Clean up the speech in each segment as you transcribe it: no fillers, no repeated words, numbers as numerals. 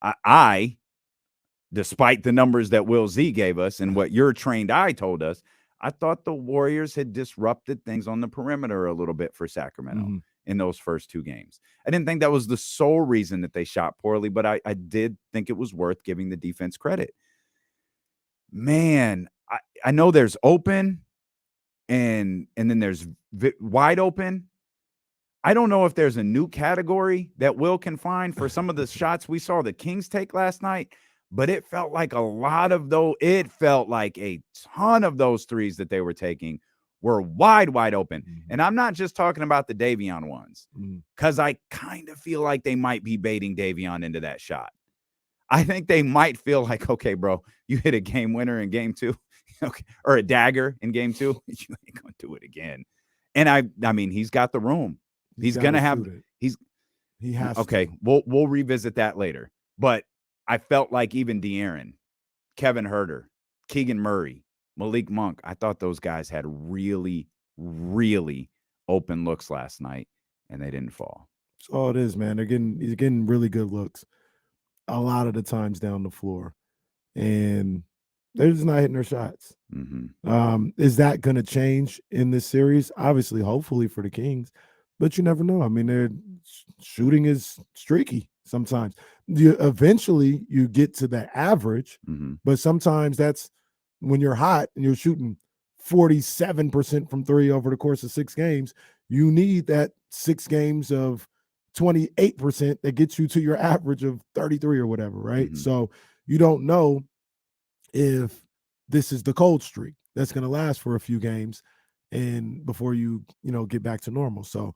I, despite the numbers that Will Z gave us and what your trained eye told us, I thought the Warriors had disrupted things on the perimeter a little bit for Sacramento in those first 2 games. I didn't think that was the sole reason that they shot poorly, but I did think it was worth giving the defense credit. Man, I know there's open and then there's wide open. I don't know if there's a new category that Will can find for some of the shots we saw the Kings take last night, but it felt like a ton of those threes that they were taking were wide open. And I'm not just talking about the Davion ones, because I kind of feel like they might be baiting Davion into that shot. I think they might feel like, okay, bro, you hit a game winner in game 2, okay, or a dagger in game 2, you ain't gonna do it again. And I mean, he's got the room. He's gonna have it. He has okay. To. We'll revisit that later. But I felt like even De'Aaron, Kevin Huerter, Keegan Murray, Malik Monk, I thought those guys had really, really open looks last night, and they didn't fall. That's all it is, man. They're getting really good looks a lot of the times down the floor, and they're just not hitting their shots. Is that going to change in this series? Obviously, hopefully for the Kings, but you never know. I mean, their shooting is streaky sometimes. Eventually, you get to the average, but sometimes that's when you're hot and you're shooting 47% from 3 over the course of 6 games. You need that 6 games of 28% that gets you to your average of 33 or whatever, right? So you don't know if this is the cold streak that's going to last for a few games and before you get back to normal. So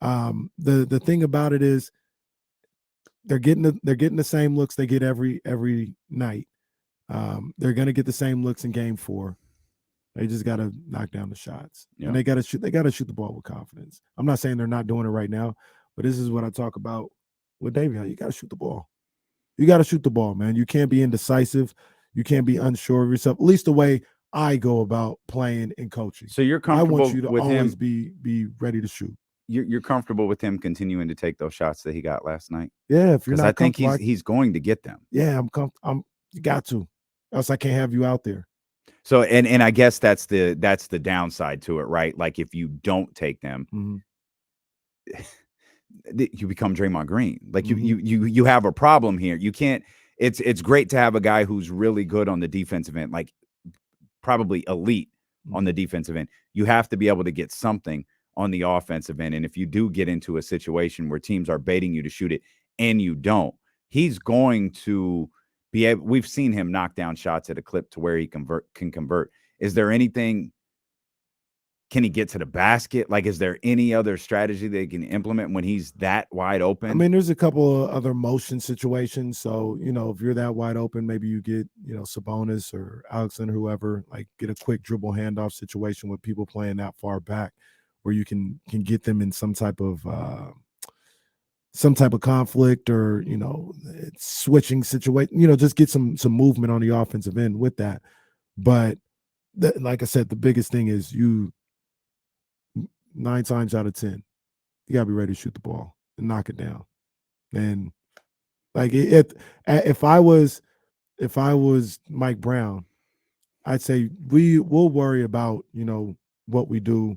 the thing about it is they're getting the same looks they get every night. They're going to get the same looks in game 4. They just got to knock down the shots. And they got to shoot the ball with confidence. I'm not saying they're not doing it right now, but this is what I talk about with Davion. You got to shoot the ball. You got to shoot the ball, man. You can't be indecisive. You can't be unsure of yourself. At least the way I go about playing and coaching. So you're comfortable I want you to with always him be ready to shoot. You're comfortable with him continuing to take those shots that he got last night? Yeah, if you're not, I think he's going to get them. Yeah, you got to. Else I can't have you out there. So and I guess that's the downside to it, right? Like if you don't take them, you become Draymond Green. Like you have a problem here. You can't. It's great to have a guy who's really good on the defensive end, like probably elite on the defensive end. You have to be able to get something on the offensive end. And if you do get into a situation where teams are baiting you to shoot it and you don't, he's going to be able. We've seen him knock down shots at a clip to where he can convert. Is there anything? Can he get to the basket? Like, is there any other strategy they can implement when he's that wide open? I mean, there's a couple of other motion situations. So, if you're that wide open, maybe you get, Sabonis or Alexander, whoever, like get a quick dribble handoff situation with people playing that far back where you can get them in some type of conflict or, switching situation, just get some movement on the offensive end with that. But like I said, the biggest thing is 9 times out of 10, you gotta be ready to shoot the ball and knock it down. And like if I was Mike Brown, I'd say we'll worry about what we do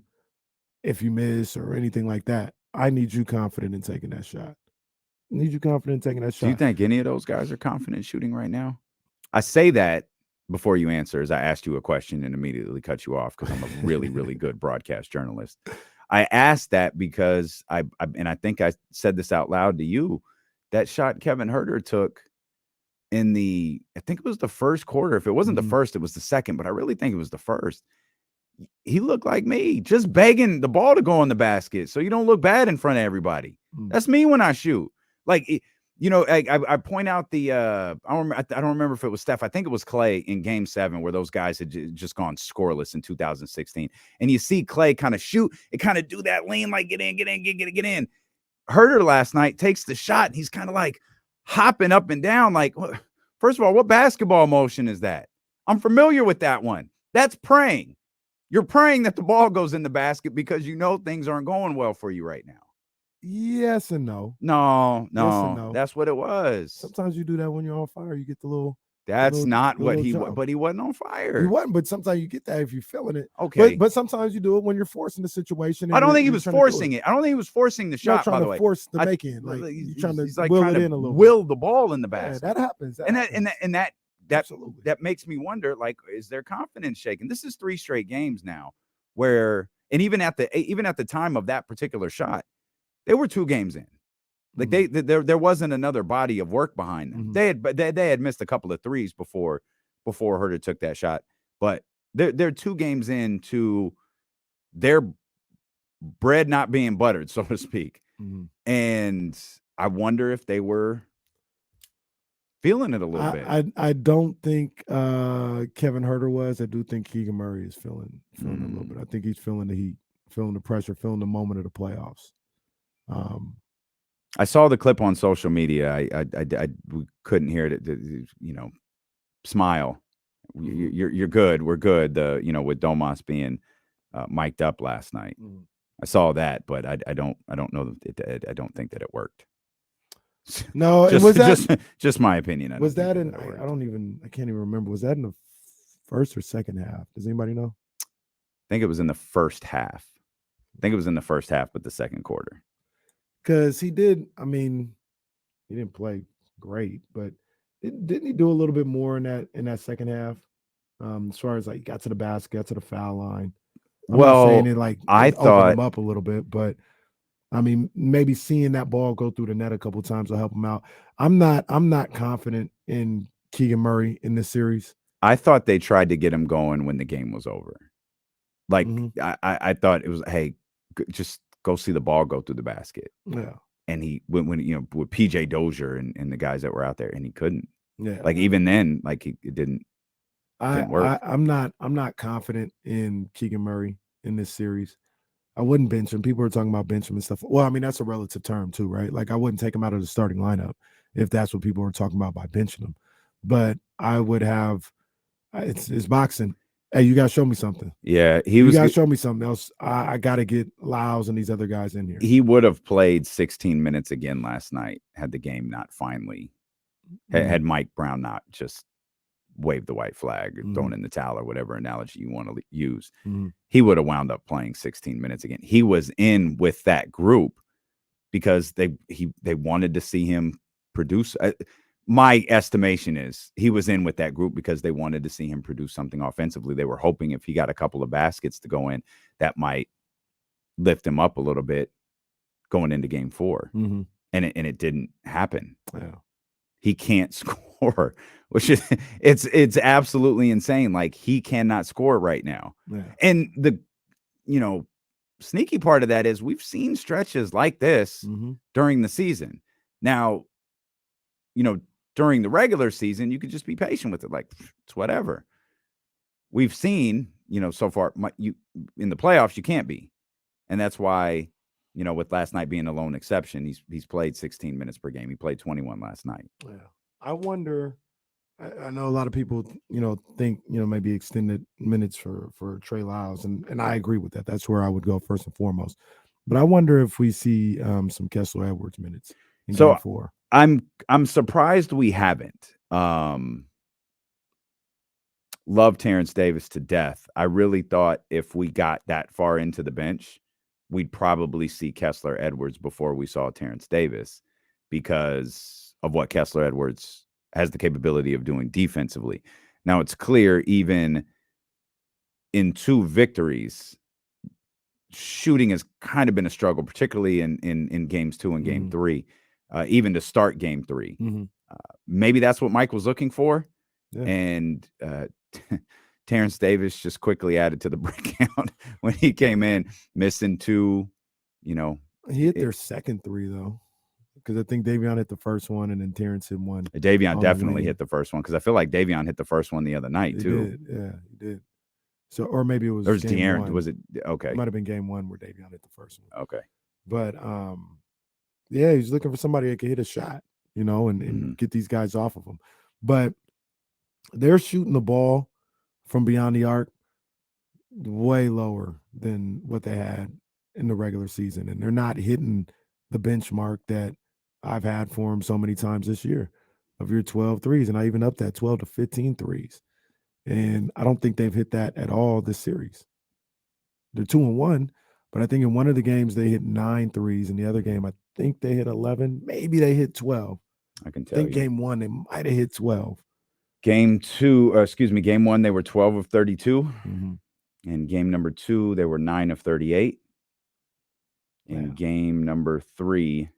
if you miss or anything like that. I need you confident in taking that shot. Do you think any of those guys are confident shooting right now? I say that before you answer, as I asked you a question and immediately cut you off because I'm a really, really good broadcast journalist. I asked that because I think I said this out loud to you. That shot Kevin Huerter took in I think it was the first quarter. If it wasn't the first, it was the second, but I really think it was the first. He looked like me, just begging the ball to go in the basket so you don't look bad in front of everybody. That's me when I shoot. Like, I point out I don't remember if it was Steph. I think it was Clay in Game 7 where those guys had just gone scoreless in 2016. And you see Clay kind of shoot and kind of do that lean, like get in. Huerter last night takes the shot. And he's kind of like hopping up and down. Like, first of all, what basketball motion is that? I'm familiar with that one. That's praying. You're praying that the ball goes in the basket because things aren't going well for you right now. Yes and no. No, Yes and no, no. that's what it was. Sometimes you do that when you're on fire. You get That's not the what little he jump. but he wasn't on You fire. wasn't, but sometimes you get that if you're feeling it. Okay. But sometimes you do it when you're forcing the situation I and don't think he you're was trying to do forcing it. it. I don't think he was forcing the Not shot, trying by to the way. force the I make in. Like you're trying to he's like will trying it to in a little will bit. the ball in the Yeah, basket. that happens. And Absolutely. that makes me wonder, like, is their confidence shaken? This is 3 straight games now where, and even at the time of that particular shot, they were 2 games in. Like there wasn't another body of work behind them. They had missed a couple of threes before Herter took that shot, but they're 2 games into their bread not being buttered, so to speak. And I wonder if they were feeling it a little bit. I don't think Kevin Herter was. I do think Keegan Murray is feeling a little bit. I think he's feeling the heat, feeling the pressure, feeling the moment of the playoffs. I saw the clip on social media. We couldn't hear it. Smile. You're good. We're good. With Domas being mic'd up last night. I saw that, but I don't know that I don't think that it worked. No, and was that just my opinion? I can't even remember. Was that in the first or second half? Does anybody know? I think it was in the first half. But the second quarter. Because he did. I mean, he didn't play great, but didn't he do a little bit more in that second half? As far as like got to the basket, got to the foul line. I'm not saying it like opened him up a little bit, but I mean, maybe seeing that ball go through the net a couple of times will help him out. I'm not confident in Keegan Murray in this series. I thought they tried to get him going when the game was over. Like I thought it was, hey, just go see the ball go through the basket. Yeah. And he when with PJ Dozier and the guys that were out there, and he couldn't. Yeah. Like even then, like it didn't work. I'm not confident in Keegan Murray in this series. I wouldn't bench him. People are talking about bench him and stuff. Well, I mean, that's a relative term too, right? Like I wouldn't take him out of the starting lineup if that's what people are talking about by benching him. But I would have it's boxing. Hey, you gotta show me something. Yeah, you gotta show me something else. I gotta get Lyles and these other guys in here. He would have played 16 minutes again last night had the game not finally had Mike Brown not just waved the white flag or thrown in the towel or whatever analogy you want to use. He would have wound up playing 16 minutes again. He was in with that group because they wanted to see him produce. My estimation is he was in with that group because they wanted to see him produce something offensively. They were hoping if he got a couple of baskets to go in, that might lift him up a little bit going into game 4. And it didn't happen. Yeah. He can't score, which is it's absolutely insane. Like he cannot score right now. Yeah. And the sneaky part of that is we've seen stretches like this during the season. Now, during the regular season, you could just be patient with it. Like it's whatever. We've seen, so far in the playoffs, you can't be. And that's why, with last night being a lone exception, he's played 16 minutes per game. He played 21 last night. Yeah. I wonder, I know a lot of people, think, maybe extended minutes for Trey Lyles. And I agree with that. That's where I would go first and foremost. But I wonder if we see some Kessler Edwards minutes in game 4. I'm surprised we haven't. Love Terrence Davis to death. I really thought if we got that far into the bench, we'd probably see Kessler Edwards before we saw Terrence Davis because of what Kessler Edwards has the capability of doing defensively. Now, it's clear even in 2 victories, shooting has kind of been a struggle, particularly in games 2 and game 3, even to start game 3. Maybe that's what Mike was looking for. Yeah. And Terrence Davis just quickly added to the break count when he came in, missing 2. He hit their second 3 though, because I think Davion hit the first one and then Terrence hit one. Davion definitely hit the first one because I feel like Davion hit the first one the other night too. Did. Yeah, he did. So, or maybe it was game 1. Was it okay? It might have been game 1 where Davion hit the first one. Okay, but yeah, he's looking for somebody that can hit a shot, and get these guys off of him. But they're shooting the ball from beyond the arc way lower than what they had in the regular season, and they're not hitting the benchmark that I've had for him so many times this year of your 12 threes. And I even upped that 12 to 15 threes. And I don't think they've hit that at all this series. They're 2-1, but I think in one of the games they hit 9 threes. In the other game, I think they hit 11. Maybe they hit 12. I can I tell think you. game one, they might have hit 12. Game 1, they were 12 of 32. Mm-hmm. In game number 2, they were 9 of 38. In Yeah. game number 3,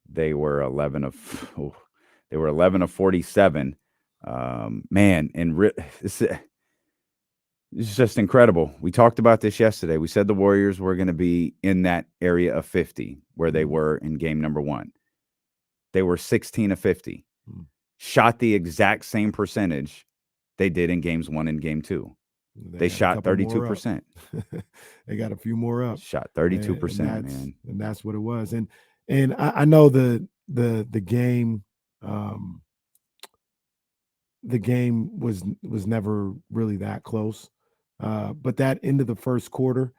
they were 11 of 47. Man, and this is just incredible. We talked about this yesterday. We said the Warriors were going to be in that area of 50 where they were in game number 1. They were 16 of 50. Shot the exact same percentage they did in games 1 and game 2. They shot 32%. They got a few more up. Shot 32%, man. And that's what it was. And I know the game the game was never really that close. But that end of the first quarter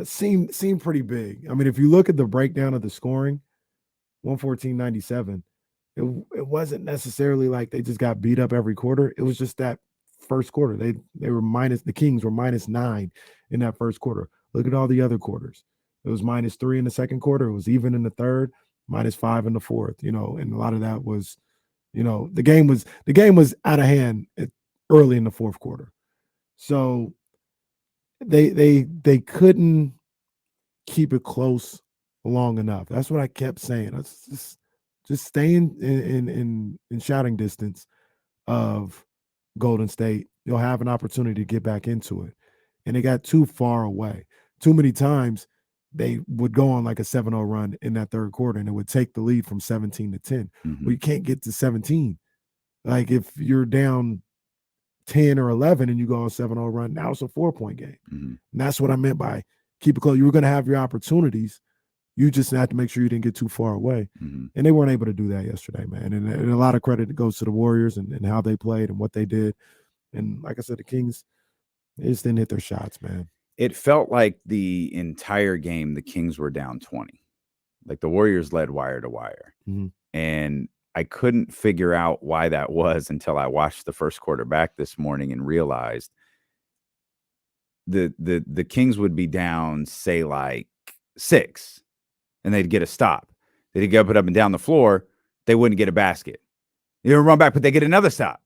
seemed pretty big. I mean, if you look at the breakdown of the scoring, 114-97, it wasn't necessarily like they just got beat up every quarter. It was just that first quarter. They were the Kings were -9 in that first quarter. Look at all the other quarters. It was -3 in the second quarter. It was even in the third, -5 in the fourth, and a lot of that was, the game was out of hand early in the fourth quarter. So they couldn't keep it close long enough. That's what I kept saying. Let's just stay in shouting distance of Golden State. You'll have an opportunity to get back into it. And they got too far away. Too many times they would go on like a 7-0 run in that third quarter, and it would take the lead from 17 to 10. Well, you can't get to 17. Like if you're down 10 or 11 and you go on a 7-0 run, now it's a 4-point game. And that's what I meant by keep it close. You were going to have your opportunities. You just have to make sure you didn't get too far away. And they weren't able to do that yesterday, man. And a lot of credit goes to the Warriors and how they played and what they did. And like I said, the Kings, they just didn't hit their shots, man. It felt like the entire game, the Kings were down 20. Like the Warriors led wire to wire. And I couldn't figure out why that was until I watched the first quarter back this morning and realized the Kings would be down, say, like 6, and they'd get a stop. They'd get up and down the floor. They wouldn't get a basket. They would run back, but they get another stop.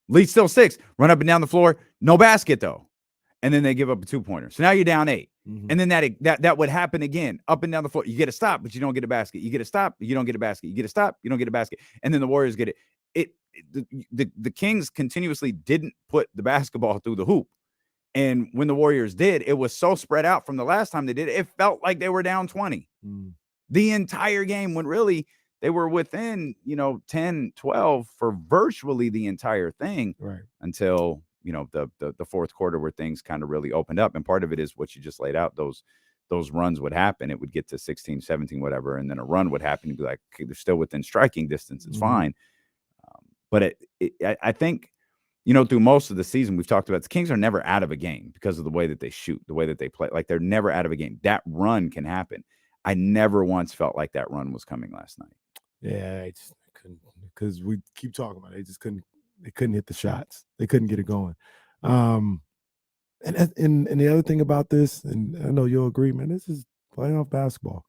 Lead still 6. Run up and down the floor. No basket, though. And then they give up a 2-pointer. So now you're down 8. And then that would happen again, up and down the floor. You get a stop, but you don't get a basket. You get a stop, but you don't get a basket. You get a stop, you don't get a basket. And then the Warriors get it. The Kings continuously didn't put the basketball through the hoop. And when the Warriors did, it was so spread out from the last time they did it. It felt like they were down 20 the entire game, when really they were within, 10, 12 for virtually the entire thing, right, until the fourth quarter, where things kind of really opened up. And part of it is what you just laid out. Those runs would happen. It would get to 16, 17, whatever. And then a run would happen. You'd be like, okay, they're still within striking distance. It's fine. But I think, through most of the season, we've talked about the Kings are never out of a game because of the way that they shoot, the way that they play. Like, they're never out of a game. That run can happen. I never once felt like that run was coming last night. Yeah, I just couldn't, because we keep talking about it. They just couldn't hit the shots. They couldn't get it going. And the other thing about this, and I know you'll agree, man, this is playoff basketball.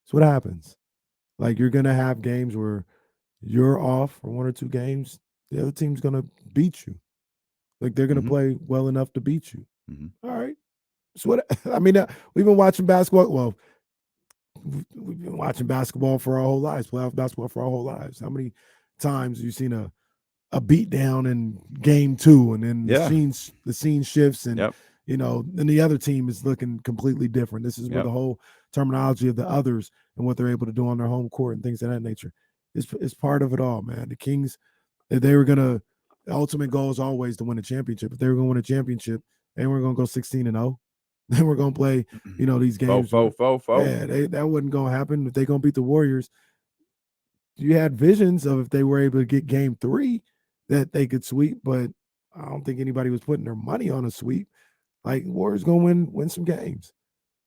It's what happens. Like, you're going to have games where you're off for 1 or 2 games. The other team's going to beat you. Like, they're going to play well enough to beat you. All right. So what, I mean, we've been watching basketball. Well, we've been watching basketball for our whole lives, playoff basketball for our whole lives. How many times have you seen a beat down in game 2, and then the scene shifts, and then the other team is looking completely different. This is where the whole terminology of the others and what they're able to do on their home court and things of that nature is part of it all, man. The Kings, they were gonna, the ultimate goal is always to win a championship. If they were gonna win a championship, they were gonna go 16-0. Then we're gonna play, these games. Yeah, that wasn't gonna happen. If they're gonna beat the Warriors, you had visions of if they were able to get game 3 that they could sweep, but I don't think anybody was putting their money on a sweep. Like, Warriors gonna win some games.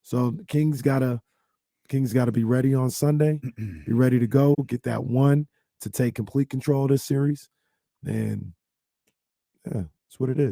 So the Kings gotta Kings got to be ready on Sunday, be ready to go, get that one to take complete control of this series. And yeah, that's what it is.